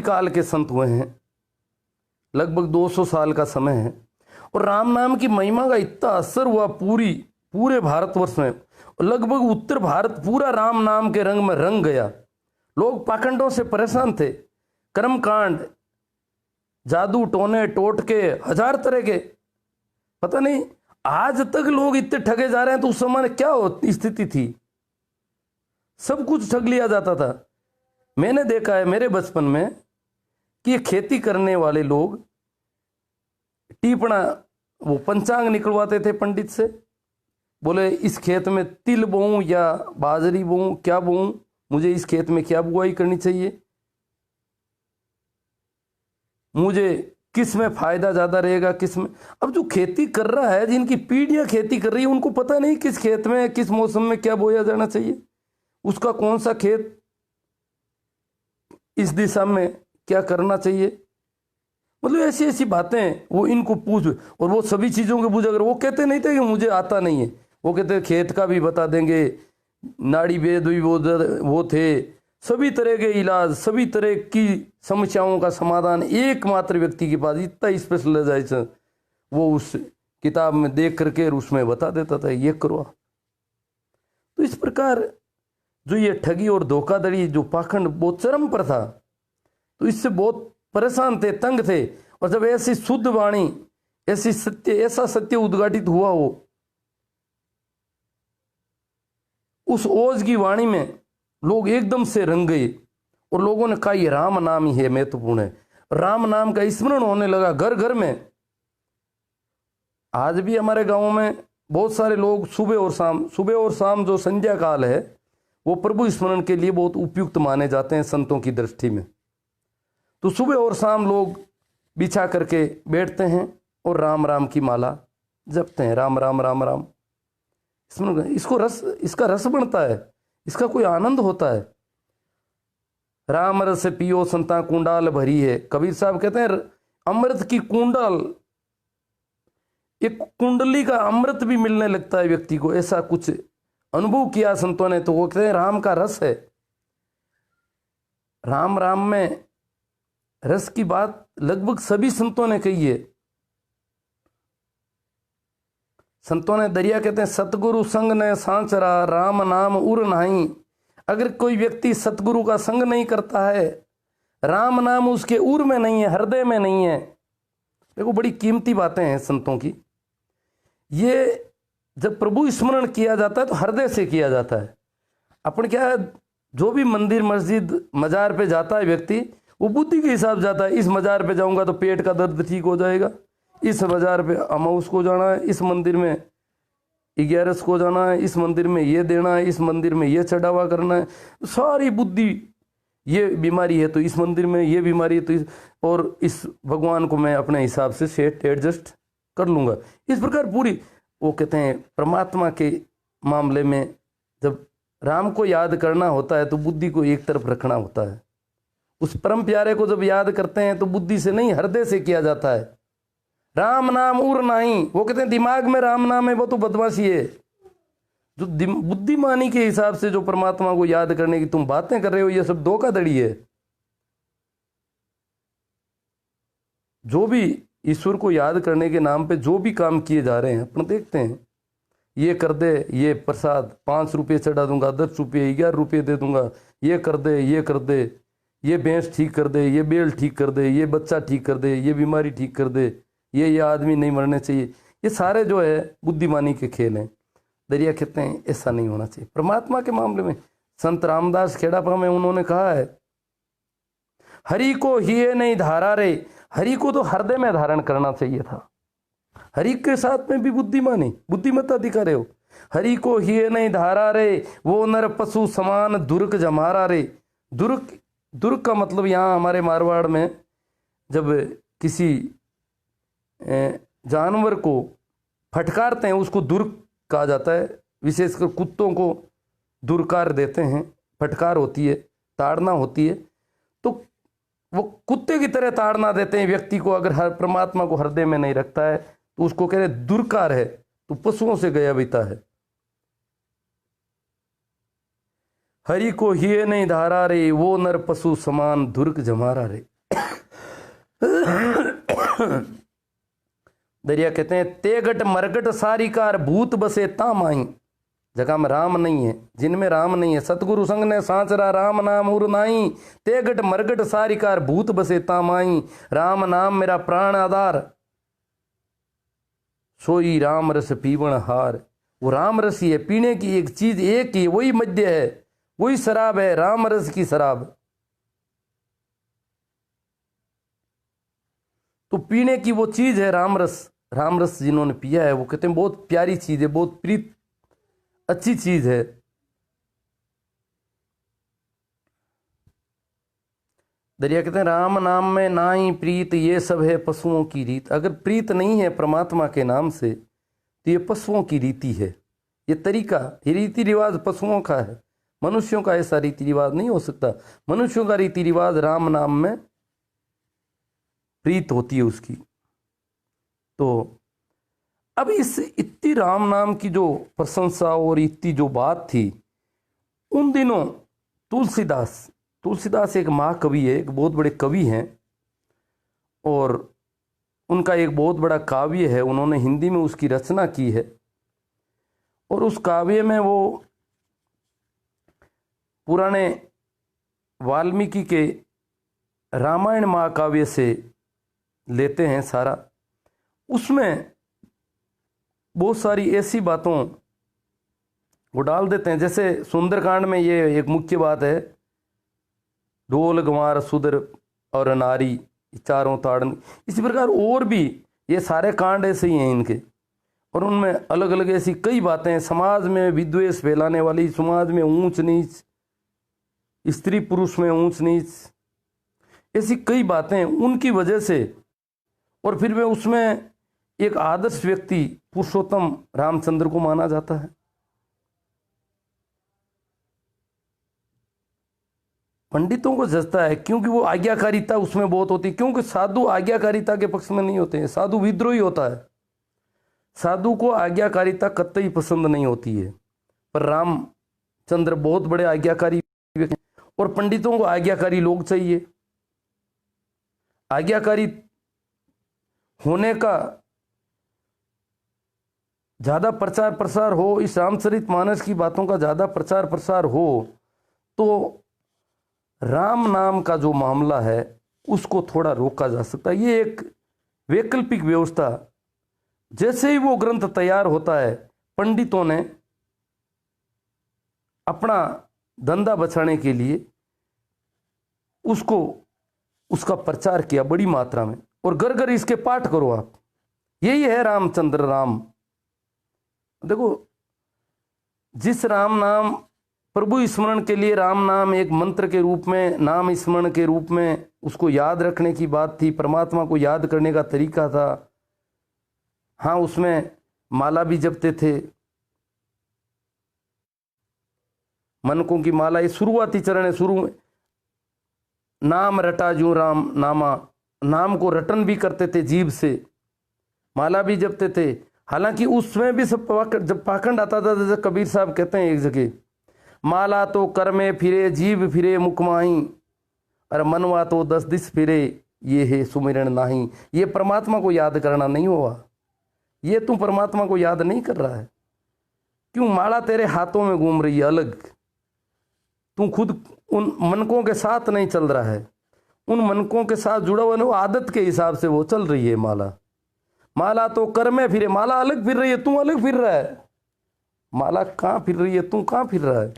काल के संत हुए हैं, लगभग 200 साल का समय है, और राम नाम की महिमा का इतना असर हुआ पूरे भारतवर्ष में, लगभग उत्तर भारत पूरा राम नाम के रंग में रंग गया। लोग पाखंडों से परेशान थे, कर्मकांड, जादू टोने टोटके, हजार तरह के, पता नहीं आज तक लोग इतने ठगे जा रहे हैं। तो उस समय क्या स्थिति थी, सब कुछ ठग लिया जाता था। मैंने देखा है मेरे बचपन में कि ये खेती करने वाले लोग टीपना, वो पंचांग निकलवाते थे पंडित से, बोले इस खेत में तिल बोऊं या बाजरी बोऊं, क्या बोऊं, मुझे इस खेत में क्या बुआई करनी चाहिए, मुझे किस में फायदा ज्यादा रहेगा, किस में। अब जो खेती कर रहा है, जिनकी पीढ़ियां खेती कर रही है, उनको पता नहीं किस खेत में किस मौसम में क्या बोया जाना चाहिए, उसका कौन सा खेत इस दिशा में क्या करना चाहिए। मतलब ऐसी ऐसी बातें वो इनको पूछ, और वो सभी चीजों के पूछ। अगर वो कहते नहीं थे कि मुझे आता नहीं है, वो कहते खेत का भी बता देंगे, नाड़ी वेद भी वो थे, सभी तरह के इलाज, सभी तरह की समस्याओं का समाधान एकमात्र व्यक्ति के पास, इतना स्पेशलाइजेशन वो उस किताब में देख करके उसमें बता देता था, ये करो। तो इस प्रकार जो ये ठगी और धोखाधड़ी, जो पाखंड बहुत चरम पर था, तो इससे बहुत परेशान थे, तंग थे। और जब ऐसी शुद्ध वाणी, ऐसा सत्य उद्घाटित हुआ हो, उस ओज की वाणी में लोग एकदम से रंग गए, और लोगों ने कहा ये राम नाम ही है, महत्वपूर्ण है। राम नाम का स्मरण होने लगा घर घर में। आज भी हमारे गांव में बहुत सारे लोग सुबह और शाम जो संध्या काल है, वो प्रभु स्मरण के लिए बहुत उपयुक्त माने जाते हैं संतों की दृष्टि में। तो सुबह और शाम लोग बिछा करके बैठते हैं और राम राम की माला जपते हैं, राम राम राम राम स्मरण। इसका रस बनता है, इसका कोई आनंद होता है। राम रस पियो संता कुंडाल भरी है, कबीर साहब कहते हैं अमृत की कुंडल, एक कुंडली का अमृत भी मिलने लगता है व्यक्ति को, ऐसा कुछ अनुभव किया संतों ने। तो वो कहते हैं राम का रस है। राम राम में रस की बात लगभग सभी संतों ने कही है। संतों ने दरिया कहते हैं सतगुरु संग ने सांचरा, राम नाम उर नहीं। अगर कोई व्यक्ति सतगुरु का संग नहीं करता है, राम नाम उसके उर में नहीं है, हृदय में नहीं है। देखो बड़ी कीमती बातें हैं संतों की। ये जब प्रभु स्मरण किया जाता है तो हृदय से किया जाता है। अपन क्या है, जो भी मंदिर मस्जिद मजार पे जाता है व्यक्ति, वो बुद्धि के हिसाब जाता है। इस मजार पे जाऊंगा तो पेट का दर्द ठीक हो जाएगा, इस मजार पे अमाउस को जाना है, इस मंदिर में 11 को जाना है, इस मंदिर में ये देना है, इस मंदिर में ये चढ़ावा करना है। सारी बुद्धि, ये बीमारी है तो इस मंदिर में, ये बीमारी है तो और इस भगवान को मैं अपने हिसाब से सेट एडजस्ट कर लूंगा। इस प्रकार पूरी, वो कहते हैं परमात्मा के मामले में जब राम को याद करना होता है तो बुद्धि को एक तरफ रखना होता है। उस परम प्यारे को जब याद करते हैं तो बुद्धि से नहीं, हृदय से किया जाता है। राम नाम उर नहीं, वो कहते हैं दिमाग में राम नाम है वो तो बदमाशी है। जो बुद्धिमानी के हिसाब से जो परमात्मा को याद करने की तुम बातें कर रहे हो, ये सब धोखाधड़ी है। जो भी ईश्वर को याद करने के नाम पे जो भी काम किए जा रहे हैं, अपन देखते हैं, ये कर दे, ये प्रसाद 5 रुपये चढ़ा दूंगा, 10 रुपये 11 रुपये दे दूंगा, ये कर दे, ये कर दे, ये भैंस ठीक कर दे, ये बेल ठीक कर दे, ये बच्चा ठीक कर दे, ये बीमारी ठीक कर दे, ये आदमी नहीं मरने चाहिए। ये सारे जो है बुद्धिमानी के खेल हैं। दरिया कहते हैं ऐसा नहीं होना चाहिए परमात्मा के मामले में। संत रामदास खेड़ापा में उन्होंने कहा है, हरि को हिये नहीं धारा रे। हरि को तो हृदय में धारण करना चाहिए था। हरि के साथ में भी बुद्धिमानी, बुद्धिमत्ता दिखा रहे हो। हरि को हिये नहीं धारा रे, वो नर पशु समान दुर्ग जमारा रे। दुर्ग का मतलब यहाँ हमारे मारवाड़ में जब किसी जानवर को फटकारते हैं उसको दुर्ग कहा जाता है। विशेषकर कुत्तों को दुर्कार देते हैं, फटकार होती है, ताड़ना होती है, तो वो कुत्ते की तरह ताड़ना देते हैं व्यक्ति को। अगर हर परमात्मा को हृदय में नहीं रखता है तो उसको कह रहे दुर्कार है, तो पशुओं से गया बीता है। हरि को हिये नहीं धारा रे, वो नर पशु समान दुर्ग जमारा रे। दरिया कहते हैं तेगट मरगट सारी कार भूत बसे ताम आई। जगह में राम नहीं है, जिनमें राम नहीं है, सतगुरु संग ने सांचरा राम नाम उर नाई। तेगट मरगट सारी कार भूत बसे ताम आई। राम नाम मेरा प्राण आधार, सोई राम रस पीवण हार। वो राम रस ही है, पीने की एक चीज एक ही, वही मध्य है, वही शराब है, राम रस की शराब। तो पीने की वो चीज है राम रस। राम रस जिन्होंने पिया है वो कहते हैं बहुत प्यारी चीज है, बहुत प्रीत अच्छी चीज है। दरिया कहते हैं राम नाम में ना ही प्रीत, ये सब है पशुओं की रीत। अगर प्रीत नहीं है परमात्मा के नाम से तो ये पशुओं की रीति है, ये तरीका, ये रीति रिवाज पशुओं का है। मनुष्यों का ऐसा रीति रिवाज नहीं हो सकता। मनुष्यों का रीति रिवाज राम नाम में प्रीत होती है उसकी। तो अब इस इतनी राम नाम की जो प्रशंसा और इतनी जो बात थी, उन दिनों तुलसीदास एक महाकवि है, एक बहुत बड़े कवि हैं, और उनका एक बहुत बड़ा काव्य है, उन्होंने हिंदी में उसकी रचना की है। और उस काव्य में वो पुराने वाल्मीकि के रामायण महाकाव्य से लेते हैं सारा। उसमें बहुत सारी ऐसी बातों वो डाल देते हैं, जैसे सुंदरकांड में ये एक मुख्य बात है, ढोल गंवार सुदर और नारी चारों ताड़न। इसी प्रकार और भी ये सारे कांड ऐसे ही हैं इनके, और उनमें अलग अलग ऐसी कई बातें हैं, समाज में विद्वेष फैलाने वाली, समाज में ऊंच नीच, स्त्री पुरुष में ऊंच नीच, ऐसी कई बातें उनकी वजह से। और फिर में उसमें एक आदर्श व्यक्ति पुरुषोत्तम रामचंद्र को माना जाता है। पंडितों को जचता है क्योंकि वो आज्ञाकारिता उसमें बहुत होती है, क्योंकि साधु आज्ञाकारिता के पक्ष में नहीं होते हैं, साधु विद्रोही होता है। साधु को आज्ञाकारिता कतई पसंद नहीं होती है, पर रामचंद्र बहुत बड़े आज्ञाकारी व्यक्ति हैं, और पंडितों को आज्ञाकारी लोग चाहिए। आज्ञाकारी होने का ज़्यादा प्रचार प्रसार हो, इस रामचरितमानस की बातों का ज़्यादा प्रचार प्रसार हो, तो राम नाम का जो मामला है उसको थोड़ा रोका जा सकता है। ये एक वैकल्पिक व्यवस्था, जैसे ही वो ग्रंथ तैयार होता है, पंडितों ने अपना धंधा बचाने के लिए उसको उसका प्रचार किया बड़ी मात्रा में, और घर घर इसके पाठ करो आप। यही है रामचंद्र राम। देखो, जिस राम नाम प्रभु स्मरण के लिए राम नाम एक मंत्र के रूप में, नाम स्मरण के रूप में उसको याद रखने की बात थी, परमात्मा को याद करने का तरीका था। हाँ, उसमें माला भी जपते थे, मनकों की माला, ये शुरुआती चरण है। शुरू में नाम रटा जू राम नामा, नाम को रटन भी करते थे जीभ से, माला भी जपते थे। हालांकि उसमें भी सब जब पाखंड आता था, जैसे कबीर साहब कहते हैं एक जगह, माला तो कर में फिरे जीभ फिरे मुकमाही, और मनवा तो 10 दिस फिरे, ये है सुमिरन नाही। ये परमात्मा को याद करना नहीं हुआ, ये तू परमात्मा को याद नहीं कर रहा है। क्यों? माला तेरे हाथों में घूम रही है अलग, तू खुद उन मनकों के साथ नहीं चल रहा है, उन मनकों के साथ जुड़ा हुआ नहीं, आदत के हिसाब से वो चल रही है माला। माला तो कर में फिरे, माला अलग फिर रही है, तू अलग फिर रहा है। माला कहाँ फिर रही है, तू कहाँ फिर रहा है?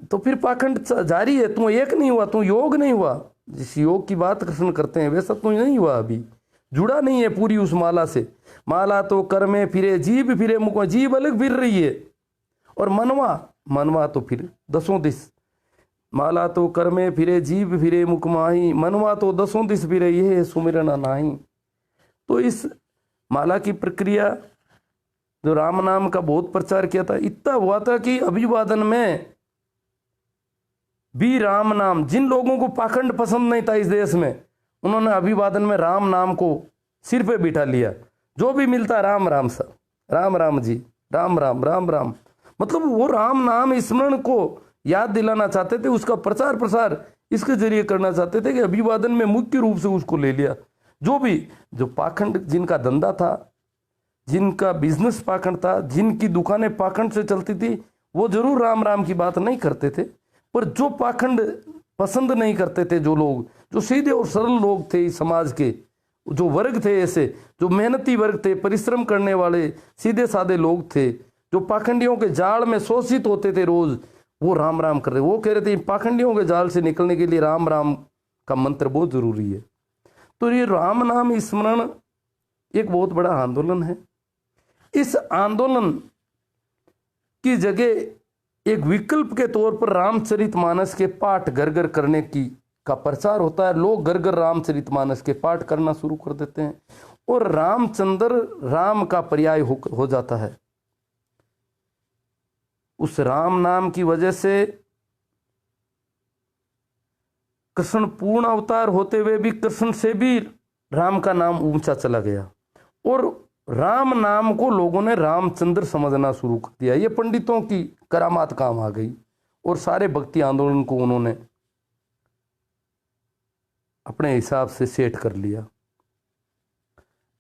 तो फिर पाखंड जारी है, तू एक नहीं हुआ, तू योग नहीं हुआ। जिस योग की बात कृष्ण करते हैं वैसा तू नहीं हुआ, अभी जुड़ा नहीं है पूरी उस माला से। माला तो कर में फिरे जीभ फिरे मुख, जीभ अलग फिर रही है, और मनवा तो फिर 10 दिस। माला तो कर में फिरे जीभ फिरे मुख माही, मनवा तो 10 दिस फिरे, ये सुमिरन नाही। तो इस माला की प्रक्रिया जो राम नाम का बहुत प्रचार किया था, इतना हुआ था कि अभिवादन में भी राम नाम, जिन लोगों को पाखंड पसंद नहीं था इस देश में, उन्होंने अभिवादन में राम नाम को सिर पे बिठा लिया। जो भी मिलता राम राम सा, राम राम जी, राम राम राम राम, मतलब वो राम नाम स्मरण को याद दिलाना चाहते थे, उसका प्रचार प्रसार इसके जरिए करना चाहते थे कि अभिवादन में मुख्य रूप से उसको ले लिया। जो पाखंड, जिनका धंधा था, जिनका बिजनेस पाखंड था, जिनकी दुकानें पाखंड से चलती थी, वो जरूर राम राम की बात नहीं करते थे, पर जो पाखंड पसंद नहीं करते थे, जो लोग, जो सीधे और सरल लोग थे इस समाज के, जो वर्ग थे, ऐसे जो मेहनती वर्ग थे, परिश्रम करने वाले सीधे साधे लोग थे, जो पाखंडियों के जाल में शोषित होते थे रोज, वो राम राम कर रहे, वो कह रहे थे पाखंडियों के जाल से निकलने के लिए राम राम का मंत्र बहुत जरूरी है। तो ये राम नाम स्मरण एक बहुत बड़ा आंदोलन है। इस आंदोलन की जगह एक विकल्प के तौर पर रामचरितमानस के पाठ घर घर करने का प्रचार होता है। लोग घर घर रामचरितमानस के पाठ करना शुरू कर देते हैं और रामचंद्र राम का पर्याय हो जाता है। उस राम नाम की वजह से कृष्ण पूर्ण अवतार होते हुए भी कृष्ण से भी राम का नाम ऊंचा चला गया और राम नाम को लोगों ने रामचंद्र समझना शुरू कर दिया। ये पंडितों की करामात काम आ गई और सारे भक्ति आंदोलन को उन्होंने अपने हिसाब से सेट कर लिया।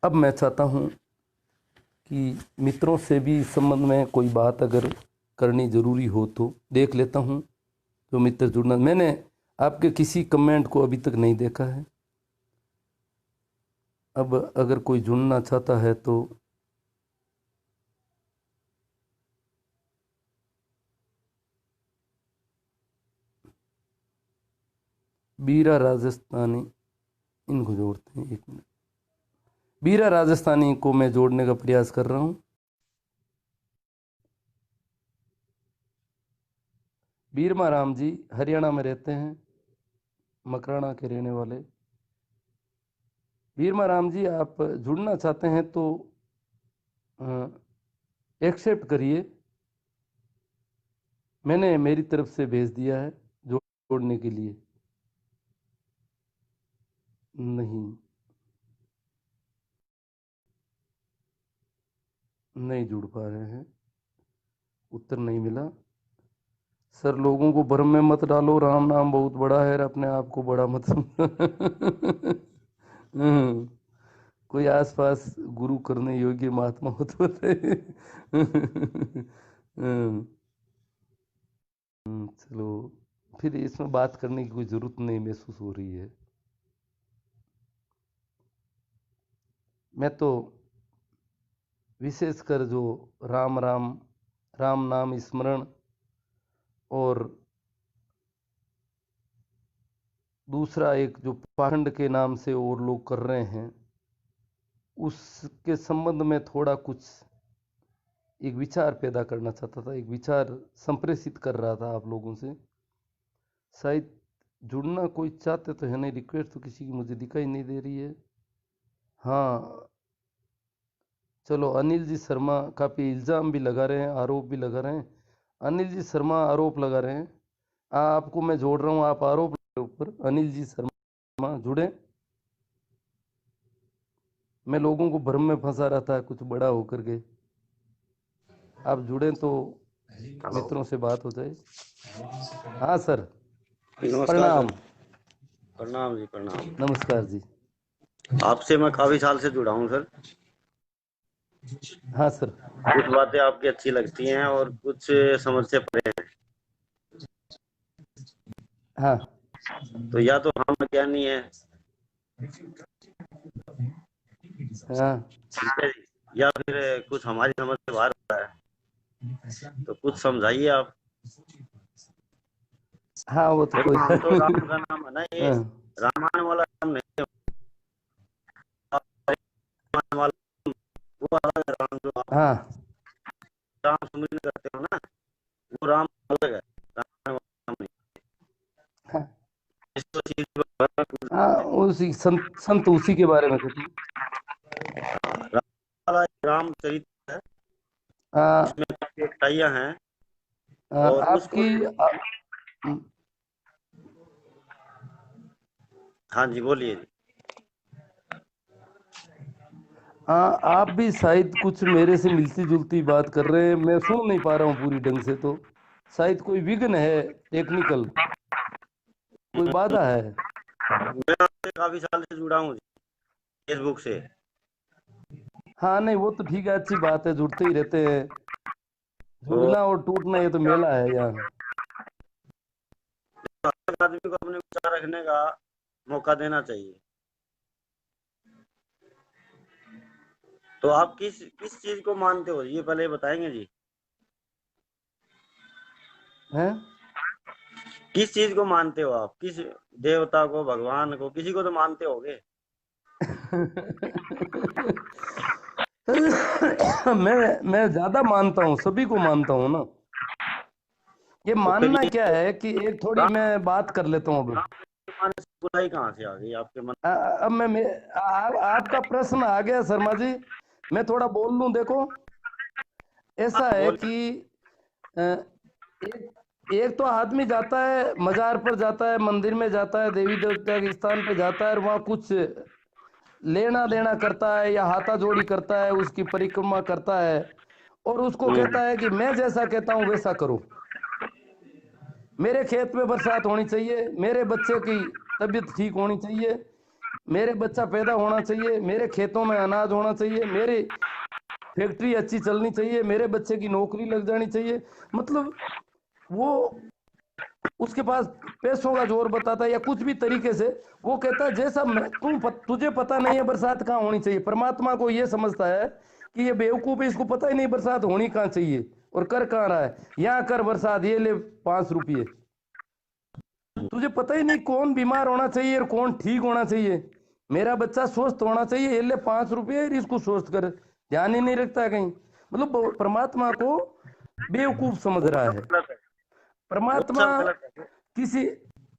अब मैं चाहता हूं कि मित्रों से भी इस संबंध में कोई बात अगर करनी जरूरी हो तो देख लेता हूं। जो मित्र जुड़ना, मैंने आपके किसी कमेंट को अभी तक नहीं देखा है। अब अगर कोई जुड़ना चाहता है तो बीरा राजस्थानी, इनको जोड़ते हैं, 1 मिनट। बीरा राजस्थानी को मैं जोड़ने का प्रयास कर रहा हूं। बीरमा राम जी हरियाणा में रहते हैं, मकराना के रहने वाले। बीरमा राम जी, आप जुड़ना चाहते हैं तो एक्सेप्ट करिए, मैंने मेरी तरफ से भेज दिया है जोड़ने के लिए। नहीं जुड़ पा रहे हैं, उत्तर नहीं मिला। सर, लोगों को भ्रम में मत डालो, राम नाम बहुत बड़ा है, अपने आप को बड़ा मत कोई आसपास गुरु करने योग्य महात्मा हो तो बताइए। चलो, फिर इसमें बात करने की कोई जरूरत नहीं महसूस हो रही है। मैं तो विशेषकर जो राम नाम स्मरण और दूसरा एक जो पाखंड के नाम से और लोग कर रहे हैं, उसके संबंध में थोड़ा कुछ एक विचार पैदा करना चाहता था, एक विचार संप्रेषित कर रहा था आप लोगों से। शायद जुड़ना कोई चाहते तो है नहीं, रिक्वेस्ट तो किसी की मुझे दिखाई नहीं दे रही है। हाँ चलो, अनिल जी शर्मा काफ़ी इल्ज़ाम भी लगा रहे हैं, आरोप भी लगा रहे हैं। अनिल जी शर्मा आरोप लगा रहे हैं, आपको मैं जोड़ रहा हूँ, आप आरोप के ऊपर अनिल जी शर्मा जुड़े। मैं लोगों को भ्रम में फंसा रहा था कुछ बड़ा होकर के, आप जुड़े तो मित्रों से बात हो जाए। हाँ सर, प्रणाम। प्रणाम जी, प्रणाम। नमस्कार जी। आपसे मैं काफी साल से जुड़ा हूँ सर। हाँ सर। कुछ बातें आपकी अच्छी लगती हैं और कुछ समझ से परे हैं। हाँ तो या तो हम ज्ञानी है, हाँ ठीक है जी, या फिर कुछ हमारी समझ से बाहर होता है। तो कुछ समझाइए आप। हाँ, वो तो देखो, कोई हम तो राम का नाम है ना, ये हाँ रामायण वाला नाम नहीं है। रामायण वाला वो अलग है, राम जो आप हाँ राम सुमिरन करते हो ना, वो राम अलग है, रामायण वाला नाम नहीं। हाँ इसको चीज को हाँ, उसी संत उसी के बारे में कहते हैं। राम वाला रामचरित है, हाँ, इसमें काफी अच्छाइयाँ हैं और उसको आपकी हाँ जी बोलिए जी। हाँ, आप भी शायद कुछ मेरे से मिलती जुलती बात कर रहे हैं, मैं सुन नहीं पा रहा हूँ पूरी ढंग से, तो शायद कोई विघ्न है, टेक्निकल कोई बाधा है। मैं आपसे काफी साल से जुड़ा हूँ फेसबुक से। हाँ नहीं, वो तो ठीक है, अच्छी बात है, जुड़ते ही रहते हैं। तो जुड़ना और टूटना ये तो मेला है यहाँ। हर आदमी को अपने विचार रखने का मौका देना चाहिए। तो आप किस चीज को मानते हो, ये पहले बताएंगे जी। हैं? किस चीज को मानते हो आप, किस देवता को, भगवान को, किसी को तो मानते होगे। मैं ज्यादा मानता हूँ, सभी को मानता हूँ ना। ये तो फिर मानना ये क्या है कि एक थोड़ी राम मैं बात कर लेता हूँ अब। के मानने से बुराई कहाँ से आ गई आपके मन। अब आपका प्रश्न आ गया शर्मा जी, मैं थोड़ा बोल लूं। देखो, ऐसा है बोल। कि अ, एक एक तो आदमी जाता है, मजार पर जाता है, मंदिर में जाता है, देवी देवता के स्थान पे जाता है, और वहाँ कुछ लेना देना करता है या हाथा जोड़ी करता है, उसकी परिक्रमा करता है, और उसको कहता है कि मैं जैसा कहता हूँ वैसा करो। मेरे खेत में बरसात होनी चाहिए, मेरे बच्चे की तबीयत ठीक होनी चाहिए, मेरे बच्चा पैदा होना चाहिए, मेरे खेतों में अनाज होना चाहिए, मेरी फैक्ट्री अच्छी चलनी चाहिए, मेरे बच्चे की नौकरी लग जानी चाहिए। मतलब वो, उसके पास पैसों का जोर बताता है या कुछ भी तरीके से वो कहता है जैसा तुझे पता नहीं है बरसात कहाँ होनी चाहिए। परमात्मा को ये समझता है कि ये बेवकूफ है, इसको पता ही नहीं बरसात होनी कहाँ चाहिए और कर कहाँ रहा है। यहाँ कर बरसात, ये ले 5 रुपये। तुझे पता ही नहीं कौन बीमार होना चाहिए और कौन ठीक होना चाहिए। मेरा बच्चा स्वस्थ होना चाहिए, ये ले 5 रुपये, इसको स्वस्थ कर। ध्यान ही नहीं रखता है कहीं। मतलब परमात्मा को बेवकूफ समझ वो रहा सब है। गलत है, वो परमात्मा सब गलत है। किसी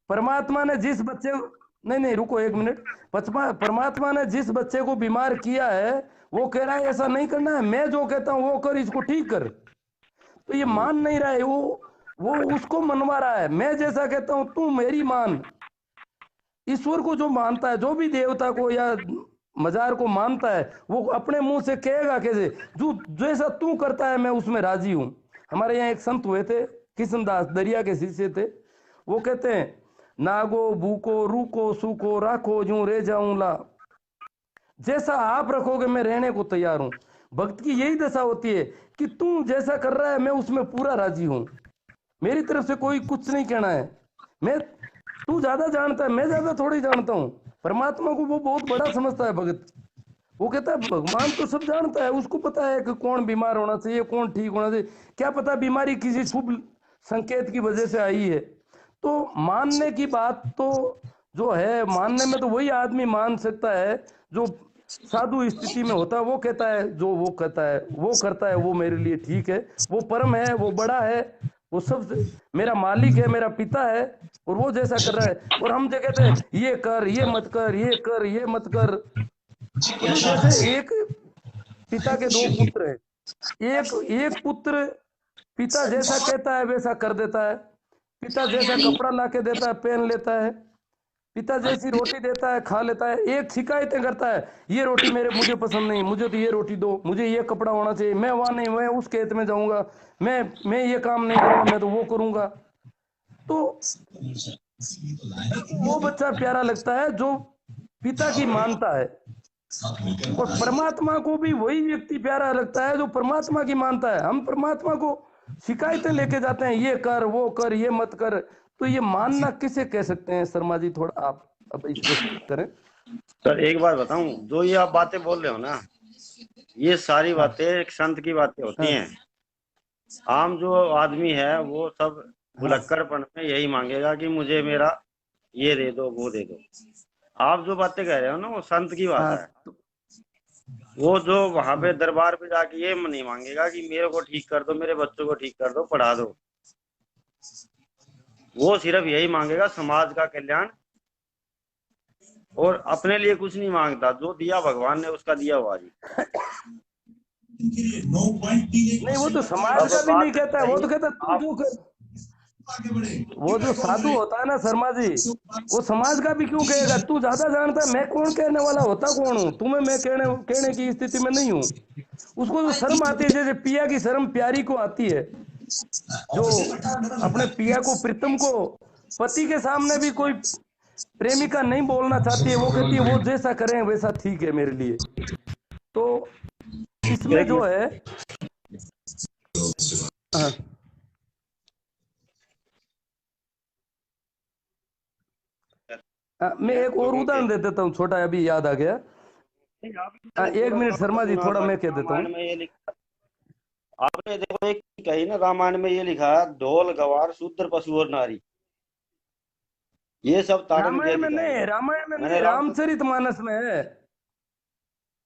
परमात्मा ने जिस बच्चे नहीं नहीं, रुको एक मिनट। परमात्मा ने जिस बच्चे को बीमार किया है, वो कह रहा है ऐसा नहीं करना है, मैं जो कहता हूं वो कर, इसको ठीक कर। तो ये मान नहीं रहा है, वो उसको मनवा रहा है। मैं जैसा कहता हूं तू मेरी मान। ईश्वर को जो मानता है, जो भी देवता को या मजार को मानता है, वो अपने मुंह से कहेगा कैसे, जो जैसा तू करता है मैं उसमें राजी हूं। हमारे यहाँ एक संत हुए थे, किशनदास दरिया के शिष्य थे। वो कहते हैं, नागो भूको रूको सूको राखो यूं रह जाऊं ला, जैसा आप रखोगे मैं रहने को तैयार हूं। भक्त की यही दशा होती है कि तू जैसा कर रहा है मैं उसमें पूरा राजी हूं, मेरी तरफ से कोई कुछ नहीं कहना है। मैं तू ज्यादा जानता है, मैं ज्यादा थोड़ी जानता हूँ। परमात्मा को वो बहुत बड़ा समझता है भगत। वो कहता है भगवान तो सब जानता है, उसको पता है कि कौन बीमार होना चाहिए, कौन ठीक होना चाहिए। क्या पता बीमारी किसी शुभ संकेत की वजह से आई है। तो मानने की बात तो जो है, मानने में तो वही आदमी मान सकता है जो साधु स्थिति में होता है। वो कहता है, जो वो कहता है वो करता है, वो मेरे लिए ठीक है, वो परम है, वो बड़ा है, वो सब मेरा मालिक है, मेरा पिता है, और वो जैसा कर रहा है। और हम जो कहते हैं ये कर, ये मत कर, ये कर, ये मत कर। मतलब जैसे एक पिता के दो पुत्र हैं, एक एक पुत्र पिता जैसा कहता है वैसा कर देता है, पिता जैसा कपड़ा ला के देता है पहन लेता है, पिता जैसी रोटी देता है खा लेता है। एक शिकायतें करता है, ये रोटी मुझे पसंद नहीं, मुझे तो ये रोटी दो, मुझे ये कपड़ा होना चाहिए, मैं वहां नहीं, मैं उस खेत में जाऊंगा, मैं ये काम नहीं करूंगा, मैं तो वो करूंगा। तो वो बच्चा प्यारा लगता है जो पिता की मानता है, और परमात्मा को भी वही व्यक्ति प्यारा लगता है जो परमात्मा की मानता है। हम परमात्मा को शिकायतें लेके जाते हैं, ये कर, वो कर, ये मत कर। तो ये मानना किसे कह सकते हैं शर्मा जी, थोड़ा आप अब स्पष्ट करें। सर एक बात बताऊं, जो ये आप बातें बोल रहे हो ना, ये सारी हाँ बातें एक संत की बातें होती हाँ हैं। आम जो आदमी है वो सब हाँ भुलक्कड़पन में यही मांगेगा कि मुझे मेरा ये दे दो, वो दे दो। आप जो बातें कह रहे हो ना, वो संत की बात हाँ। है। वो जो वहां पे दरबार पे जाके ये नहीं मांगेगा कि मेरे को ठीक कर दो, मेरे बच्चों को ठीक कर दो, पढ़ा दो। वो सिर्फ यही मांगेगा समाज का कल्याण, और अपने लिए कुछ नहीं मांगता। जो दिया भगवान ने उसका दिया हुआ जी। नहीं, वो तो समाज अब का भी नहीं बात कहता है, वो रही तो कहता है तू आप, जो कर। वो जो साधु होता है ना शर्मा जी, वो समाज का भी क्यों कहेगा? तू ज्यादा जानता है, मैं कौन कहने वाला होता कौन हूँ तुम्हें? मैं कहने कहने की स्थिति में नहीं हूँ। उसको जो शर्म आती है, जैसे पिया की शर्म प्यारी को आती है, जो अपने पिया को, प्रीतम को, पति के सामने भी कोई प्रेमिका नहीं बोलना चाहती है, वो कहती है वो जैसा करें वैसा ठीक है मेरे लिए। तो इसमें जो है, हाँ, मैं एक और लोगों के उदाहरण दे देता हूँ छोटा, अभी याद आ गया। नहीं, आपने मैंने एक थोड़ा मिनट सा आपको शर्मा जी, सुना थोड़ा था मैं कि कह देता हूँ। रामायण में ये लिखा, आपने देखो एक चीज कही ना, रामायण में ये लिखा है, ढोल गवार शूद्र पशु और नारी, ये सब ताड़न किया रामायण में दिखाई। नहीं, रामायण में मैंने नहीं, रामचंद्र, रामचरितमानस में है।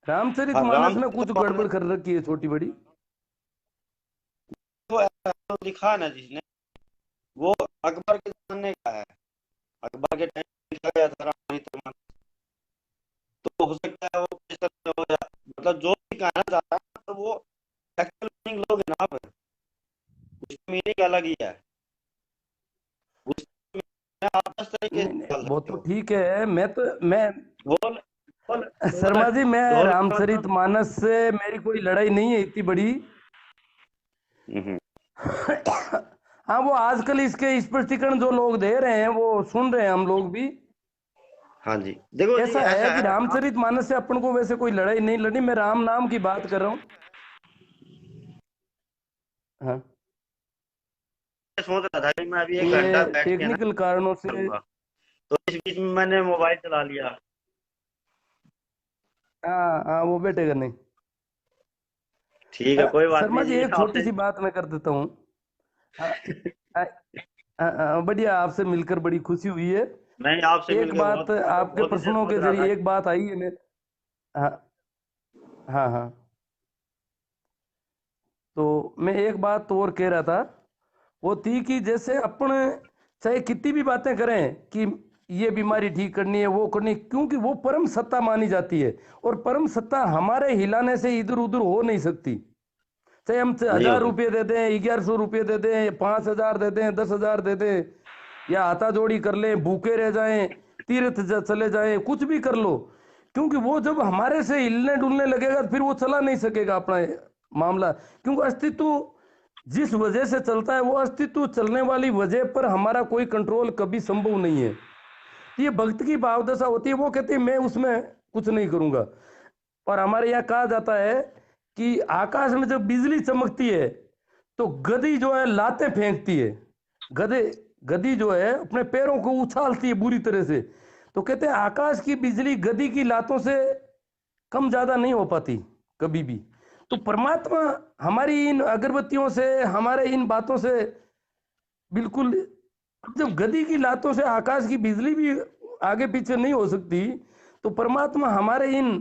हाँ रामचरितमानस में कुछ रामचंद्र गड़बड़ कर रखी है छोटी बड़ी। को ऐसा तो लिखा है ना जिसने, वो अकबर के जमाने का है, अकबर के टाइम लिखा गया था रामचरितमानस। तो हो सकता है वो किस तरह हो जाए, मतलब जो भी कहना चाह रहा है, तो वो एक्चुअल मीनिंग लोग ना पर, उसकी मीनिंग अलग ही है, उसमें आप 10 तरीके से नहीं नहीं, निकाल वो सकते तो हो। ठीक है, मैं ढोल ढोल ढोल शर्मा जी, मैं ढोल का मतलब, रामचरितमानस से मेरी कोई लड़ाई नहीं है इतनी बड़ी। हम्म, हाँ, वो आजकल इसके स्पष्टीकरण जो लोग दे रहे हैं वो सुन रहे हैं हम लोग भी। हाँ जी, देखो जी ऐसा है ऐसा कि है राम, रामचरितमानस से अपन को वैसे कोई लड़ाई नहीं लड़ी, मैं राम नाम की बात कर रहा हूँ। हाँ, मैं सोच रहा था कि मैं अभी एक घंटा ये बैठ के ना टेक्निकल कारणों से। करूंगा, तो इस बीच में मैंने मोबाइल चला लिया। हाँ हाँ, वो बैठेगा नहीं। ठीक है, कोई बात शर्मा नहीं जी, जी, एक छोटी आपसे सी बात मैं कर देता हूँ। हाँ, हाँ, बढ़िया, आपसे मिलकर बड़ी खुशी हुई है। नहीं, आपसे एक मिलके बात बहुत, मैं तो आपके बहुत इसे प्रश्नों सोच के रहा था। जरिए एक बात आई है मेरे। हाँ हाँ हाँ, तो मैं एक बात और कह रहा था, वो थी कि जैसे अपन चाहे कितनी भी बातें करें कि ये बीमारी ठीक करनी है, वो करनी, क्योंकि वो परम सत्ता मानी जाती है, और परम सत्ता हमारे हिलाने से इधर उधर हो नहीं सकती। चाहे हम नहीं हो 1000 रुपये दे दें, 1100 रुपये दे दें, 5000 दे दें, 10,000 दे दें, या हाथा जोड़ी कर लें, भूखे रह जाएं, तीर्थ चले जाएं, कुछ भी कर लो, क्योंकि वो जब हमारे से हिलने डुलने लगेगा फिर वो चला नहीं सकेगा अपना मामला। क्योंकि अस्तित्व जिस वजह से चलता है, वो अस्तित्व चलने वाली वजह पर हमारा कोई कंट्रोल कभी संभव नहीं है। ये भक्त की भाव दशा होती है, वो कहती है मैं उसमें कुछ नहीं करूंगा। और हमारे यहाँ कहा जाता है कि आकाश में जब बिजली चमकती है तो गधी जो है लातें फेंकती है। गधे गधी जो है अपने पैरों को उछालती है बुरी तरह से। तो कहते हैं आकाश की बिजली गधी की लातों से कम ज्यादा नहीं हो पाती कभी भी। तो परमात्मा हमारी इन अगरबत्तियों से, हमारे इन बातों से बिल्कुल, जब गधी की लातों से आकाश की बिजली भी आगे पीछे नहीं हो सकती, तो परमात्मा हमारे इन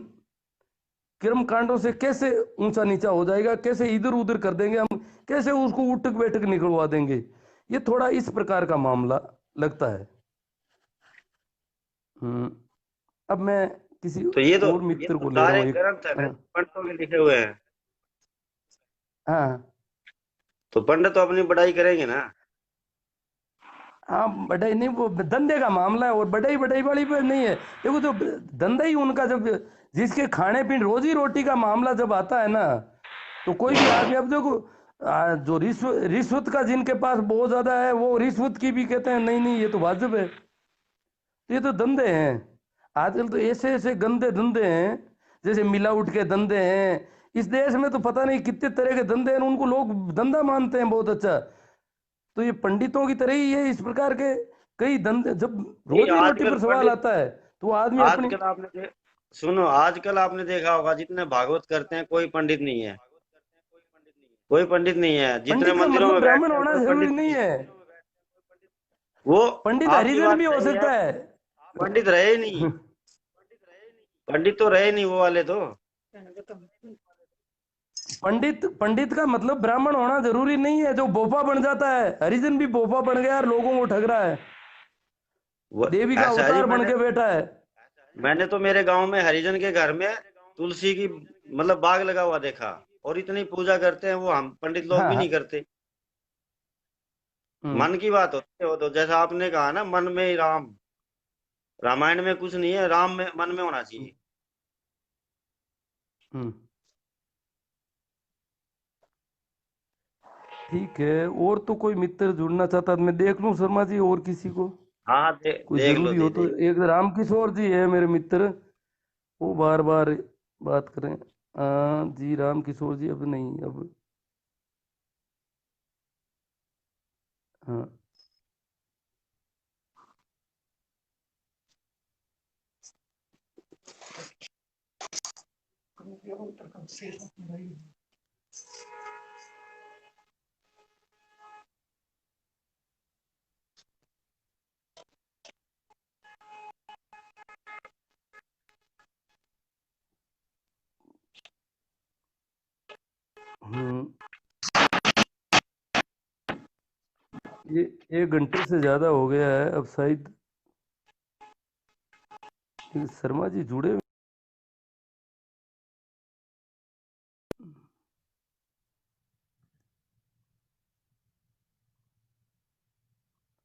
कर्म कांडों से कैसे ऊंचा नीचा हो जाएगा, कैसे इधर उधर कर देंगे हम, कैसे उसको उठक बैठक निकलवा देंगे। ये थोड़ा इस प्रकार का मामला लगता है। अब मैं किसी तो और ये मित्र तो को ले रहा सारे हूँ एक। ग्रंथ है हाँ पंडितों के लिखे हुए हैं, हाँ तो पंडित तो अपनी पढ़ाई करेंगे ना। हाँ, बढ़ाई नहीं, वो धंधे का मामला है, और बढ़ाई बढ़ाई वाली पे नहीं है। देखो, जो धंधा ही उनका, जब जिसके खाने पीने रोजी रोटी का मामला जब आता है ना, तो कोई भी आदमी, अब देखो, जो रिश्वत का जिनके पास बहुत ज्यादा है, वो रिश्वत की भी कहते हैं नहीं नहीं ये तो वाजिब है। तो ये तो धंधे हैं। आजकल तो ऐसे ऐसे गंदे धंधे हैं, जैसे मिलावट के धंधे हैं। इस देश में तो पता नहीं कितने तरह के धंधे हैं, उनको लोग धंधा मानते हैं बहुत अच्छा। तो ये पंडितों की तरह ही है इस प्रकार के कई धंधे। जब नहीं, रोजी रोटी आजकल पर सवाल पंडित, आता है तो वो आदमी अपनी। आजकल सुनो, आजकल आपने देखा होगा जितने भागवत करते हैं कोई पंडित नहीं है, कोई पंडित नहीं है, जितने पंडित का मंदिरों मतलब में ब्राह्मण बैठते हैं होना कोई जरूरी पंडित नहीं नहीं है। है। वो पंडित आपकी हरिजन बात भी हो सही है, सकता है। पंडित रहे नहीं, पंडित तो रहे नहीं वो वाले तो। पंडित पंडित का मतलब ब्राह्मण होना जरूरी नहीं है, जो बोपा बन जाता है। हरिजन भी बोपा बन गया और लोगों को ठग रहा है, देवी का ऐसा है जी, अवतार बन के बैठा है। मैंने तो मेरे गांव में हरिजन के घर में तुलसी की मतलब बाग लगा हुआ देखा, और इतनी पूजा करते हैं वो, हम पंडित लोग हाँ भी नहीं हाँ करते। मन की बात होती है वो तो, जैसा आपने कहा ना, मन में ही राम। रामायण में कुछ नहीं है, राम में मन में होना चाहिए। हम्म। ठीक है, और तो कोई मित्र जुड़ना चाहता तो मैं देख लूं शर्मा जी, और किसी को हाँ हाँ, कोई देख लो जरूरी हो तो। देख। एक राम किशोर जी है मेरे मित्र, वो बार बार बात करें। जी राम किशोर जी अब नहीं, अब हाँ। हम्म। ये 1 घंटे से ज्यादा हो गया है अब शायद। ये शर्मा जी जुड़े हुए-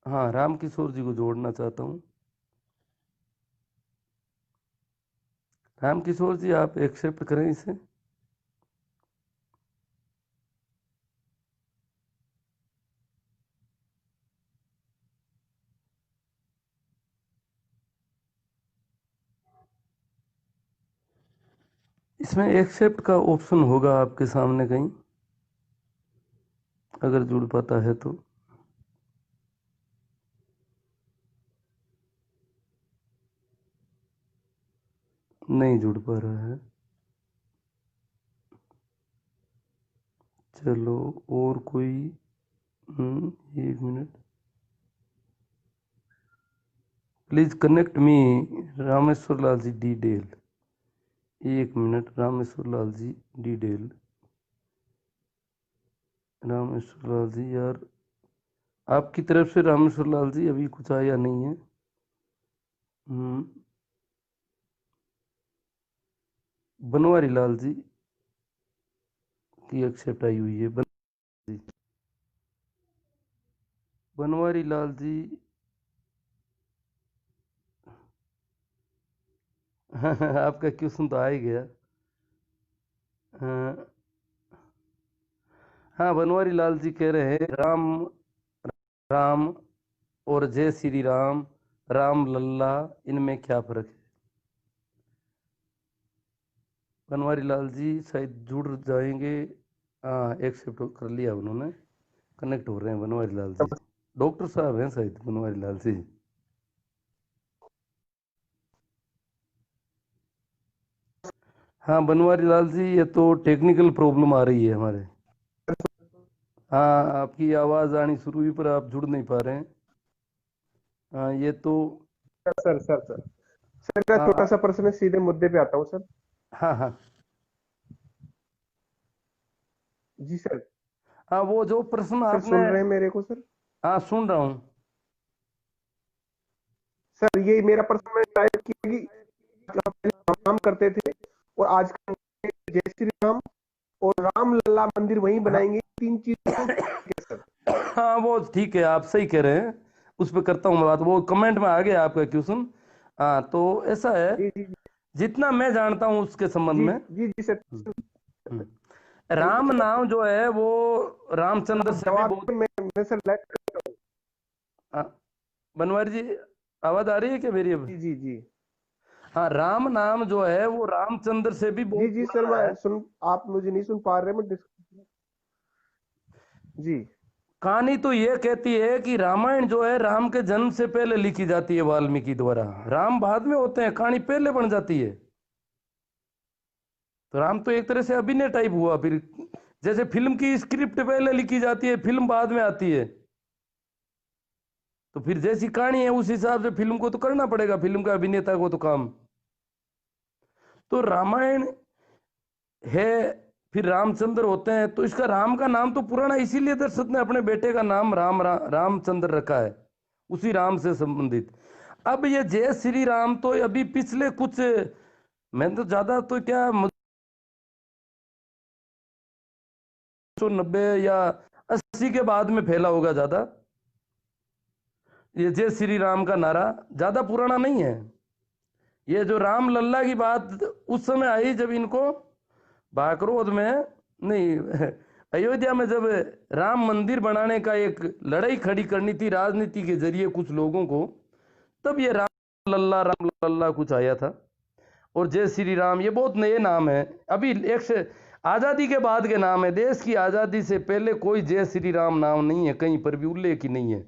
हाँ, राम किशोर जी को जोड़ना चाहता हूँ। राम किशोर जी आप एक्सेप्ट करें इसे। इसमें एक्सेप्ट का ऑप्शन होगा आपके सामने कहीं, अगर जुड़ पाता है तो। नहीं जुड़ पा रहा है। चलो, और कोई। 1 minute, please connect me Rameshwar Lal ji detail. 1 minute, Rameshwar Lal ji detail. Rameshwar Lal ji यार, आपकी तरफ से रामेश्वर लाल जी अभी कुछ आया नहीं है। बनवारी लाल जी की एक्सेप्ट आई हुई है। जी, बनवारी लाल जी। आपका क्वेश्चन तो आ ही गया। हाँ। हाँ, बनवारी लाल जी कह रहे हैं राम राम और जय श्री राम, राम लल्ला, इनमें क्या फर्क है। बनवारी लाल जी शायद जुड़ जाएंगे। हाँ, एक्सेप्ट कर लिया उन्होंने, कनेक्ट हो रहे हैं बनवारी लाल जी। डॉक्टर साहब हैं शायद बनवारी लाल जी। हाँ बनवारी लाल जी, ये तो टेक्निकल प्रॉब्लम आ रही है हमारे। हाँ, आपकी आवाज़ आनी शुरू हुई पर आप जुड़ नहीं पा रहे हैं। हाँ, ये तो। सर सर सर सर मेरा छोटा हाँ सा प्रश्न है, सीधे मुद्दे पे आता हूँ सर। हाँ हाँ। जी सर। हाँ, वो जो प्रश्न सर आपने। सुन रहे हैं मेरे को सर? हाँ, सुन रहा हूँ। सर ये मेरा प्रश्न मैंने टाइप किया कि हम पहले राम करते थे और आज जय श्री राम और राम लल्ला मंदिर वहीं हाँ। बनाएंगे, तीन चीजों में क्या सर? हाँ, वो ठीक है, आप सही कह रहे हैं। उस पर करता हूँ मैं बात, वो कमेंट में आ गया आपका क्वेश्चन। हाँ, तो ऐसा है, जी जी जितना मैं जानता हूँ उसके संबंध जी में। जी जी सर। हम्म। Thank Ram you sir. नाम जो है वो सर रामचंद्र आप से भी जवाब बहुत। दें, मैं सर लाइक करता हूँ। हाँ, बनवारी जी, आवाज आ रही है क्या मेरी अब। जी जी जी हाँ, राम नाम जो है वो रामचंद्र से भी जी बहुत जी सर पुराना मैं है। सुन, आप मुझे नहीं सुन पा रहे, मैं जी कहानी तो ये कहती है कि रामायण जो है राम के जन्म से पहले लिखी जाती है वाल्मीकि द्वारा। राम बाद में होते हैं, कहानी पहले बन जाती है। तो राम तो एक तरह से अभिनय टाइप हुआ फिर। जैसे फिल्म की स्क्रिप्ट पहले लिखी जाती है, फिल्म बाद में आती है। तो फिर जैसी कहानी है उस हिसाब से फिल्म को तो करना पड़ेगा, फिल्म का अभिनेता को तो काम। तो रामायण है, फिर रामचंद्र होते हैं, तो इसका राम का नाम तो पुराना, इसीलिए दशरथ ने अपने बेटे का नाम रामचंद्र रखा है, उसी राम से संबंधित। अब ये जय श्री राम तो अभी पिछले कुछ, मैं तो ज्यादा तो क्या 90 या 80 के बाद में फैला होगा ज्यादा। ये जय श्री राम का नारा ज़्यादा पुराना नहीं है। ये जो राम लल्ला की बात उस समय आई जब इनको बाकरोद में नहीं अयोध्या में जब राम मंदिर बनाने का एक लड़ाई खड़ी करनी थी राजनीति के जरिए कुछ लोगों को, तब ये राम लल्ला कुछ आया था। और जय श्री राम ये बहुत नए नाम है, अभी एक से आज़ादी के बाद के नाम है। देश की आज़ादी से पहले कोई जय श्री राम नाम नहीं है, कहीं पर भी उल्लेख ही नहीं है।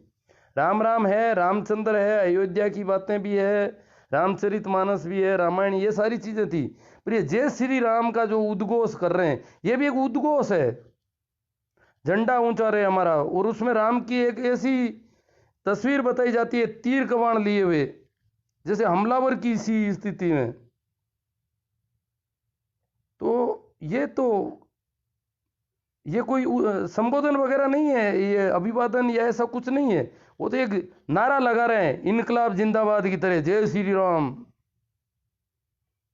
राम राम है, रामचंद्र है, अयोध्या की बातें भी है, रामचरितमानस भी है, रामायण, ये सारी चीज़ें थी। पर ये जय श्री राम का जो उद्घोष कर रहे हैं ये भी एक उद्घोष है, झंडा ऊंचा रहे हमारा। और उसमें राम की एक ऐसी तस्वीर बताई जाती है तीर कमान लिए हुए, जैसे हमलावर की सी स्थिति में। तो ये कोई संबोधन वगैरह नहीं है, ये अभिवादन या ऐसा कुछ नहीं है। वो तो एक नारा लगा रहे हैं इनकलाब जिंदाबाद की तरह, जय श्री राम,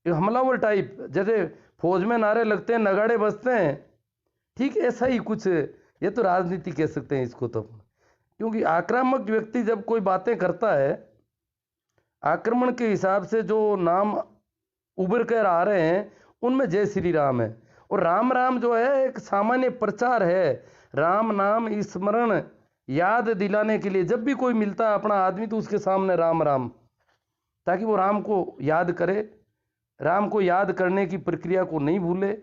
एक हमलावर टाइप, जैसे फौज में नारे लगते हैं, नगाड़े बजते हैं, ठीक ऐसा ही कुछ। ये तो राजनीति कह सकते हैं इसको तो, क्योंकि आक्रामक व्यक्ति जब कोई बातें करता है, आक्रमण के हिसाब से जो नाम उभर कर आ रहे हैं उनमें जय श्री राम है। और राम राम जो है एक सामान्य प्रचार है, राम नाम स्मरण याद दिलाने के लिए जब भी कोई मिलता है अपना आदमी तो उसके सामने राम राम, ताकि वो राम को याद करे, राम को याद करने की प्रक्रिया को नहीं भूले,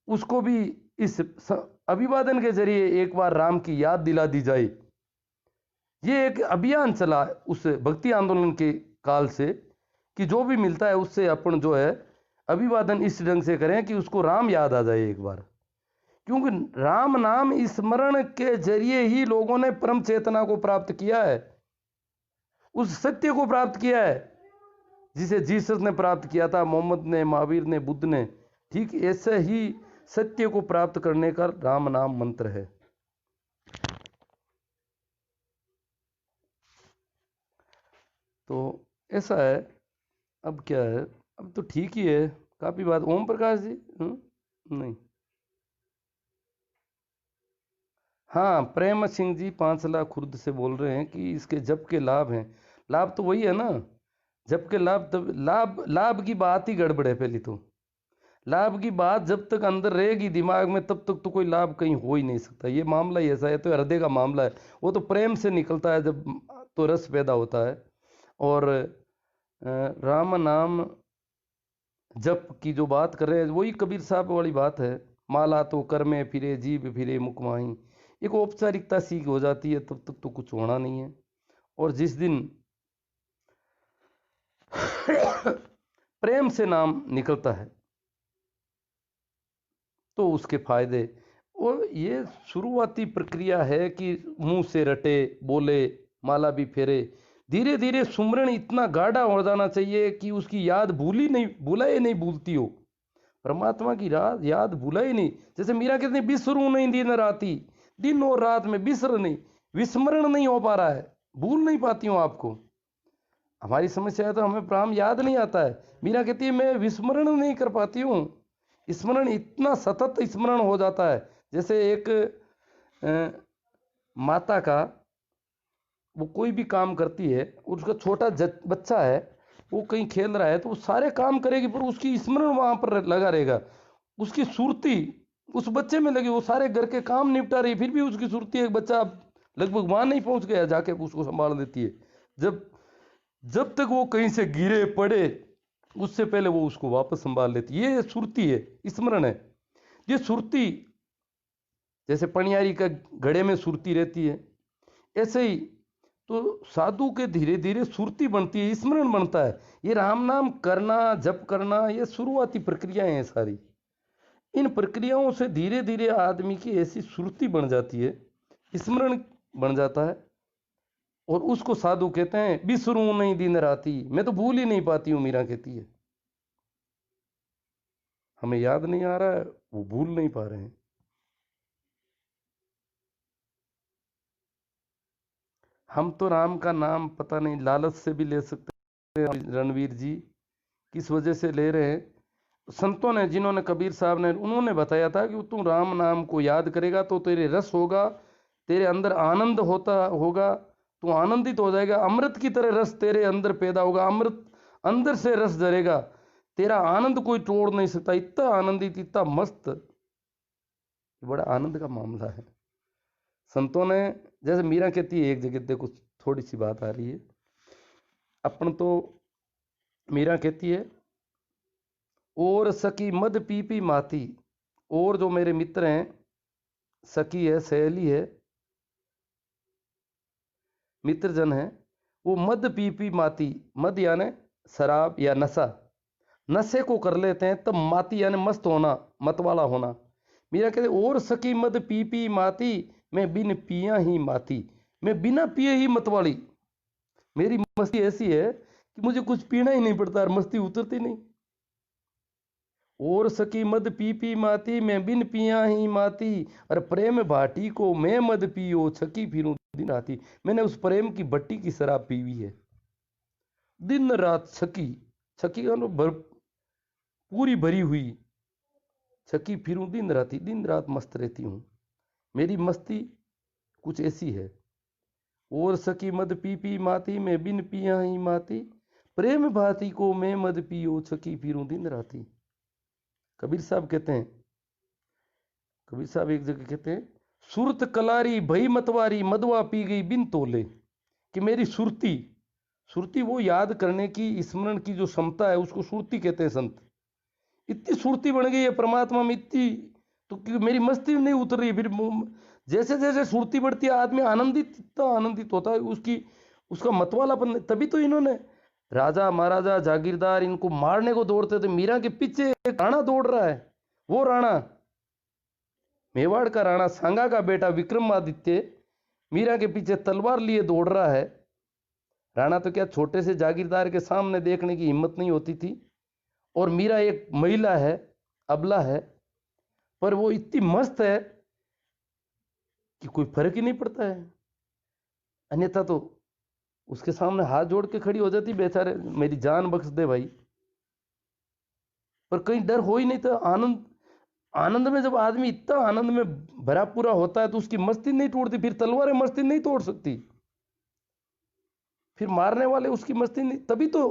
उसको भी इस अभिवादन के जरिए एक बार राम की याद दिला दी जाए। ये एक अभियान चला उस भक्ति आंदोलन के काल से कि जो भी मिलता है उससे अपन जो है अभिवादन इस ढंग से करें कि उसको राम याद आ जाए एक बार, क्योंकि राम नाम स्मरण के जरिए ही लोगों ने परम चेतना को प्राप्त किया है, उस सत्य को प्राप्त किया है जिसे जीसस ने प्राप्त किया था, मोहम्मद ने, महावीर ने, बुद्ध ने। ठीक ऐसे ही सत्य को प्राप्त करने का राम नाम मंत्र है। तो ऐसा है। अब क्या है, अब तो ठीक ही है काफी बात। ओम प्रकाश जी नहीं, हाँ प्रेम सिंह जी 5 लाख खुर्द से बोल रहे हैं कि इसके जप के लाभ हैं। लाभ तो वही है ना, जप के लाभ, तब लाभ की बात ही गड़बड़ है। पहली तो लाभ की बात जब तक अंदर रहेगी दिमाग में तब तक तो कोई लाभ कहीं हो ही नहीं सकता। ये मामला ही ऐसा है, तो हृदय का मामला है, वो तो प्रेम से निकलता है जब तो रस पैदा होता है। और राम नाम जप की जो बात कर रहे हैं वही कबीर साहब वाली बात है, माला तो कर में फिरे जीभ फिरे मुख माही, एक औपचारिकता सी हो जाती है, तब तक तो कुछ होना नहीं है। और जिस दिन प्रेम से नाम निकलता है तो उसके फायदे। और ये शुरुआती प्रक्रिया है कि मुंह से रटे बोले माला भी फेरे, धीरे धीरे सुमरण इतना गाढ़ा हो जाना चाहिए कि उसकी याद भुलाए नहीं भूलती हो, परमात्मा की याद भुलाए नहीं। जैसे मीरा कहते हैं बिसरू नहीं दिन राती, दिन और रात में बिसर नहीं, विस्मरण नहीं हो पा रहा है, भूल नहीं पाती हूँ आपको। हमारी समस्या है तो हमें राम याद नहीं आता है। मीरा कहती है मैं विस्मरण नहीं कर पाती हूँ, स्मरण इतना सतत स्मरण हो जाता है। जैसे एक माता का वो कोई भी काम करती है, उसका छोटा बच्चा है वो कहीं खेल रहा है तो वो सारे काम करेगी पर उसकी स्मरण वहां पर लगा रहेगा, उसकी सुरती उस बच्चे में लगी, वो सारे घर के काम निपटा रही फिर भी उसकी सुरती एक बच्चा लगभग वहां नहीं पहुंच गया जाके उसको संभाल देती है। जब तक वो कहीं से गिरे पड़े उससे पहले वो उसको वापस संभाल लेती है। ये सुरती है, स्मरण है। ये सुरती जैसे पनियारी का घड़े में सुरती रहती है, ऐसे ही तो साधु के धीरे धीरे सुरती बनती है, स्मरण बनता है। ये राम नाम करना, जप करना, ये शुरुआती प्रक्रियाएं हैं सारी। इन प्रक्रियाओं से धीरे धीरे आदमी की ऐसी सुरती बन जाती है, स्मरण बन जाता है, और उसको साधु कहते हैं बिसरू नहीं दिन राती, मैं तो भूल ही नहीं पाती हूँ, मीरा कहती है। हमें याद नहीं आ रहा है, वो भूल नहीं पा रहे हैं। हम तो राम का नाम पता नहीं लालच से भी ले सकते हैं, रणवीर जी किस वजह से ले रहे हैं। संतों ने, जिन्होंने कबीर साहब ने, उन्होंने बताया था कि तू राम नाम को याद करेगा तो तेरे रस होगा, तेरे अंदर आनंद होता होगा, तू आनंदित हो जाएगा। अमृत की तरह रस तेरे अंदर पैदा होगा, अमृत अंदर से रस झरेगा, तेरा आनंद कोई तोड़ नहीं सकता। इतना आनंदित, इतना मस्त, बड़ा आनंद का मामला है। संतों ने, जैसे मीरा कहती है एक जगह, देखो थोड़ी सी बात आ रही है अपन तो, मीरा कहती है और सखी मद पी पी माती, और जो मेरे मित्र हैं, सखी है, सहेली है, मित्रजन है, वो मद पी पी माती, मद यानी शराब या नशा, नशे को कर लेते हैं, तब माती यानी मस्त होना, मतवाला होना। मीरा कहते और सखी मद पी पी माती, मैं बिन पिया ही माती, मैं बिना पिए ही मतवाली। मेरी मस्ती ऐसी है कि मुझे कुछ पीना ही नहीं पड़ता और मस्ती उतरती नहीं। और सखी मद पी पी माती, मैं बिन पिया ही माती, और प्रेम भाटी को मैं मद पियो, छकी फिरूं दिन राती। मैंने उस प्रेम की भट्टी की शराब पी हुई है, दिन रात छकी, छकी का पूरी भरी हुई, छकी फिरूं दिन राती, दिन रात मस्त रहती हूँ। मेरी मस्ती कुछ ऐसी है। और सखी मद पी पी माती, मैं बिन पिया ही माती, प्रेम भाती को मैं मद पियो, छकी फिरूं दिन राती। कबीर साहब कहते हैं, कबीर साहब एक जगह कहते हैं, सुरत कलारी भई मतवारी, मदवा पी गई बिन तोले। कि मेरी सुरती, सुरती वो याद करने की, स्मरण की जो क्षमता है, उसको सुरती कहते हैं संत। इतनी सुरती बन गई है परमात्मा में, इतनी, तो मेरी मस्ती नहीं उतर रही। फिर जैसे जैसे सुरती बढ़ती है, आदमी आनंदित, इतना आनंदित होता है, उसकी, उसका मतवालापन। तभी तो इन्होंने राजा महाराजा जागीरदार इनको मारने को दौड़ते थे, मीरा के पीछे एक राणा दौड़ रहा है। वो राणा, मेवाड़ का राणा, सांगा का बेटा विक्रमादित्य, मीरा के पीछे तलवार लिए दौड़ रहा है। राणा तो क्या, छोटे से जागीरदार के सामने देखने की हिम्मत नहीं होती थी। और मीरा एक महिला है, अबला है, पर वो इतनी मस्त है कि कोई फर्क ही नहीं पड़ता है। अन्यथा तो उसके सामने हाथ जोड़ के खड़ी हो जाती, बेचारे मेरी जान बख्श दे भाई। पर कहीं डर हो ही नहीं था। आनंद, आनंद में जब आदमी इतना आनंद में भरा पूरा होता है, तो उसकी मस्ती नहीं टूटती। फिर तलवारें मस्ती नहीं तोड़ सकती, फिर मारने वाले उसकी मस्ती नहीं। तभी तो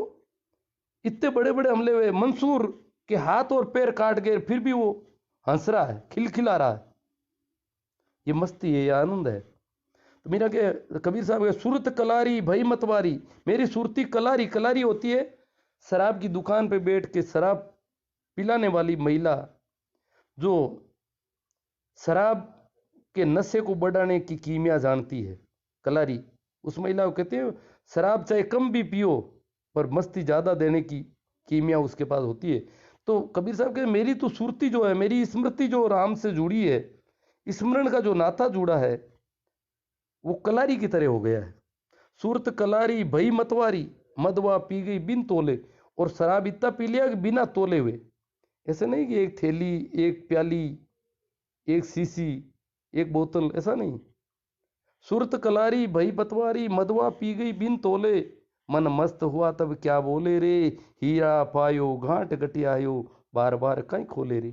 इतने बड़े बड़े हमले हुए, मंसूर के हाथ और पैर काट गए, फिर भी वो हंस रहा है, खिलखिला रहा है। ये मस्ती है, ये आनंद है। तो मेरा के कबीर साहब के, सुरत कलारी भई मतवारी, मेरी सुरती कलारी, कलारी होती है शराब की दुकान पे बैठ के शराब पिलाने वाली महिला, जो शराब के नशे को बढ़ाने की कीमिया जानती है, कलारी। उस महिला को कहते हैं शराब चाहे कम भी पियो, पर मस्ती ज्यादा देने की कीमिया उसके पास होती है। तो कबीर साहब कहते मेरी तो सुरती जो है, मेरी स्मृति जो राम से जुड़ी है, स्मरण का जो नाता जुड़ा है, वो कलारी की तरह हो गया है। सूरत कलारी भई मतवारी, मदवा पी गई बिन तोले। और शराब इतना पी लिया कि बिना तोले हुए। ऐसे नहीं कि एक थैली, एक प्याली, एक शीशी, एक बोतल, ऐसा नहीं। सूरत कलारी भई पतवारी, मदवा पी गई बिन तोले, मन मस्त हुआ तब क्या बोले रे, हीरा पायो घाट गटियायो, बार बार कहीं खोले रे।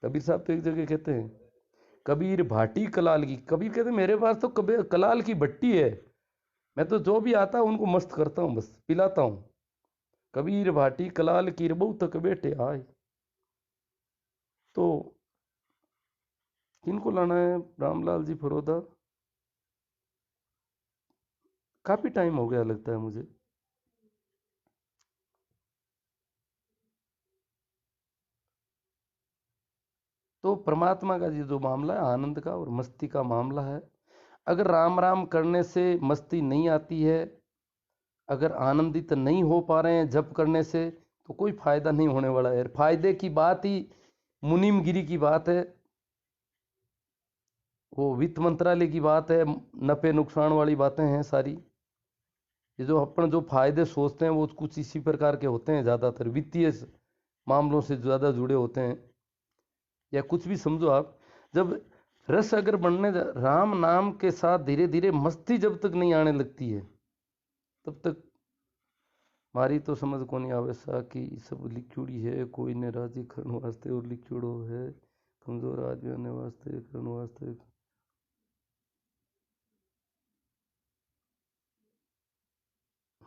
कबीर साहब तो एक जगह कहते हैं, कबीर भाटी कलाल की। कबीर कहते मेरे पास तो कबीर कलाल की भट्टी है, मैं तो जो भी आता उनको मस्त करता हूँ, बस पिलाता हूँ। कबीर भाटी कलाल की रबू तक बेटे आए। तो किनको लाना है रामलाल जी फरोदा? काफी टाइम हो गया लगता है मुझे। तो परमात्मा का ये जो मामला है, आनंद का और मस्ती का मामला है। अगर राम राम करने से मस्ती नहीं आती है, अगर आनंदित नहीं हो पा रहे हैं जप करने से, तो कोई फायदा नहीं होने वाला है। फायदे की बात ही मुनीमगिरी की बात है, वो वित्त मंत्रालय की बात है, नफे नुकसान वाली बातें हैं सारी। ये जो अपन जो फायदे सोचते हैं, वो कुछ इसी प्रकार के होते हैं, ज़्यादातर वित्तीय मामलों से ज़्यादा जुड़े होते हैं। या कुछ भी समझो आप, जब रस अगर बनने, राम नाम के साथ धीरे धीरे मस्ती जब तक नहीं आने लगती है, तब तक मारी तो समझ को नहीं आवे सा कि सब लिखुड़ी है, कोई ने राजी करने वास्ते और लिखुड़ो है, कमजोर आदमी होने वास्ते करने वास्ते।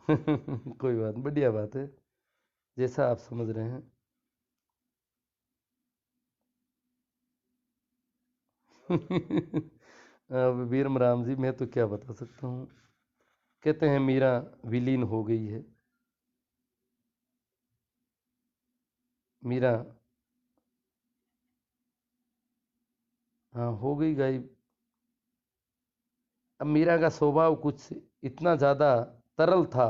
कोई बात, बढ़िया बात है, जैसा आप समझ रहे हैं। अब वीरम राम जी, मैं तो क्या बता सकता हूँ। कहते हैं मीरा विलीन हो गई है। मीरा, हाँ, हो गई गायब। अब मीरा का स्वभाव कुछ इतना ज़्यादा तरल था।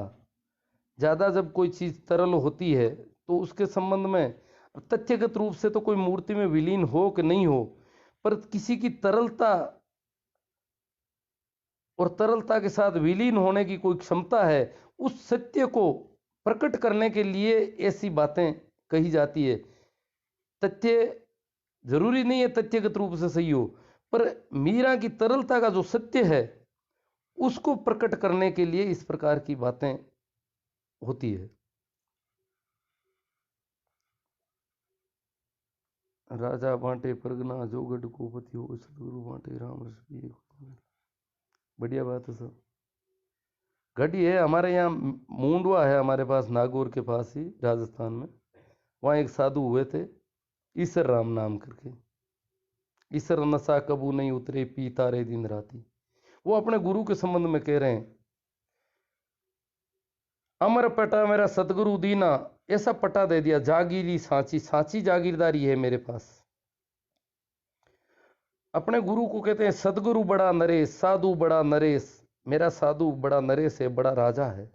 ज़्यादा जब कोई चीज़ तरल होती है तो उसके संबंध में तथ्यगत रूप से तो कोई मूर्ति में विलीन हो कि नहीं हो, पर किसी की तरलता और तरलता के साथ विलीन होने की कोई क्षमता है, उस सत्य को प्रकट करने के लिए ऐसी बातें कही जाती है। तथ्य जरूरी नहीं है तथ्यगत रूप से सही हो, पर मीरा की तरलता का जो सत्य है उसको प्रकट करने के लिए इस प्रकार की बातें होती है। राजा बांटे परगना, जो गढ़ को पति हो, सतगुरु बांटे राम रस पिए। बढ़िया बात है सब। गढ़ी है हमारे यहाँ, मूंडवा है हमारे पास, नागौर के पास ही, राजस्थान में। वहाँ एक साधु हुए थे, ईसर राम नाम करके। ईसर नशा कबू नहीं उतरे, पीता रे दिन राती। वो अपने गुरु के संबंध में कह रहे हैं, अमर पटा मेरा सतगुरु दीना, ऐसा पटा दे दिया, जागीरी सांची, सांची जागीरदारी है मेरे पास। अपने गुरु को कहते हैं सतगुरु बड़ा नरेश, साधु बड़ा नरेश। मेरा साधु बड़ा नरेश है, बड़ा राजा है।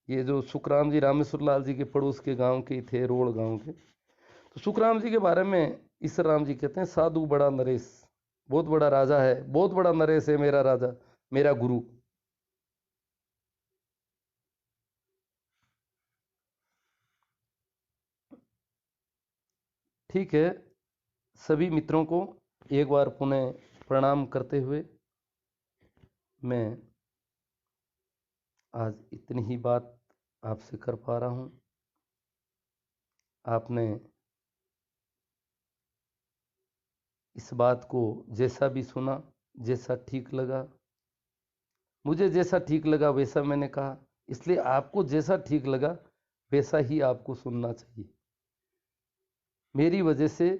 ये जो सुखराम जी रामेश्वर लाल जी के पड़ोस के गांव के थे, रोड़ गांव के, तो सुखराम जी के बारे में ईसर राम जी कहते हैं साधु बड़ा नरेश, बहुत बड़ा राजा है, बहुत बड़ा नरेश है मेरा राजा, मेरा गुरु। ठीक है, सभी मित्रों को एक बार पुनः प्रणाम करते हुए मैं आज इतनी ही बात आपसे कर पा रहा हूँ। आपने इस बात को जैसा भी सुना, जैसा ठीक लगा, मुझे जैसा ठीक लगा वैसा मैंने कहा, इसलिए आपको जैसा ठीक लगा वैसा ही आपको सुनना चाहिए। मेरी वजह से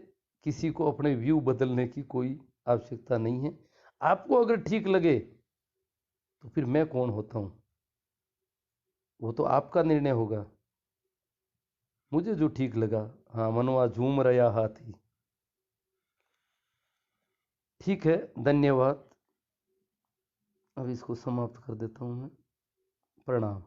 किसी को अपने व्यू बदलने की कोई आवश्यकता नहीं है। आपको अगर ठीक लगे तो फिर मैं कौन होता हूँ, वो तो आपका निर्णय होगा। मुझे जो ठीक लगा, हाँ, मनवा झूम रहा हाथी। ठीक है, धन्यवाद। अब इसको समाप्त कर देता हूँ मैं। प्रणाम।